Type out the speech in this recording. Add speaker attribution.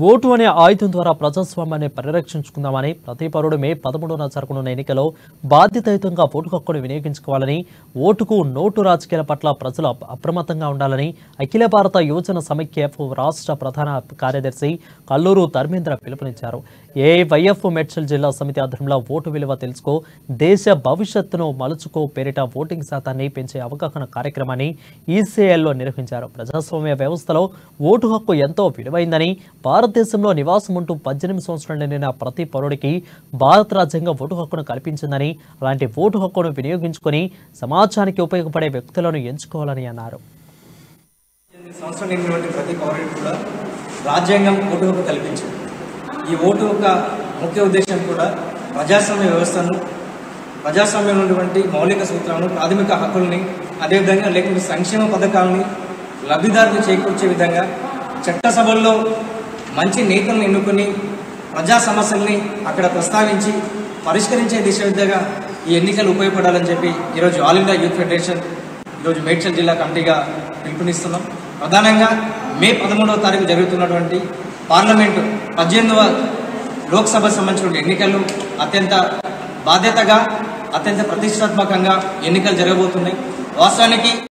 Speaker 1: Vote అనే ఆయుధం ద్వారా ప్రజాస్వామ్యాన్ని పరిరక్షించుకుందామని ప్రతి పౌరుడు మే 13న జరగనున్న ఎన్నికలో బాధ్యతాయుతంగా ఓటు హక్కును వినియోగించుకోవాలని, ఓటుకు నోటు రాజకీయాల పట్ల ప్రజలు అప్రమత్తంగా ఉండాలని అఖిల భారత యువజన సమైక్య రాష్ట్ర ప్రధాన కార్యదర్శి కల్లూరు ధర్మేంద్ర పిలుపునిచ్చారు. ఏఐవైఎఫ్ మేడ్చల్ జిల్లా సమితి ఆధ్వర్యంలో ఓటు విలువ తెలుసుకో, దేశ భవిష్యత్తును మలుచుకో పేరిట ఓటింగ్ శాతాన్ని పెంచే అవగాహన కార్యక్రమాన్ని ఈసీఐలో నిర్వహించారు. ప్రజాస్వామ్య వ్యవస్థలో ఓటు హక్కు ఎంతో విలువైందని, భారతదేశంలో నివాసం ఉంటూ 18 సంవత్సరాలు నిండిన ప్రతి పౌరుడికి భారత రాజ్యాంగం ఓటు హక్కును కల్పించిందని, అలాంటి ఓటు హక్కును వినియోగించుకొని సమాజానికి ఉపయోగపడే వ్యక్తులను ఎంచుకోవాలని అన్నారు.
Speaker 2: సంవత్సరం నిండినటువంటి ప్రతి పౌరుడికి కూడా రాజ్యాంగం ఓటు హక్కు కల్పించింది. ఈ ఓటు యొక్క ముఖ్య ఉద్దేశం కూడా ప్రజాస్వామ్య వ్యవస్థను, ప్రజాస్వామ్యం ఉన్నటువంటి మౌలిక సూత్రాలను, ప్రాథమిక హక్కుల్ని, అదేవిధంగా లేకుంటే సంక్షేమ పథకాలని లబ్ధిదారులకు చేకూర్చే విధంగా చట్టసభల్లో మంచి నేతలను ఎన్నుకొని ప్రజా సమస్యల్ని అక్కడ ప్రస్తావించి పరిష్కరించే దిశగా ఈ ఎన్నికలు ఉపయోగపడాలని చెప్పి ఈరోజు ఆల్ ఇండియా యూత్ ఫెడరేషన్ ఈరోజు మేడ్చల్ జిల్లా కమిటీగా పిలుపునిస్తున్నాం. ప్రధానంగా మే 13వ తారీఖు జరుగుతున్నటువంటి పార్లమెంటు 18వ లోక్సభ సంబంధించిన ఎన్నికలు అత్యంత బాధ్యతగా, అత్యంత ప్రతిష్టాత్మకంగా ఎన్నికలు జరగబోతున్నాయి. వాస్తవానికి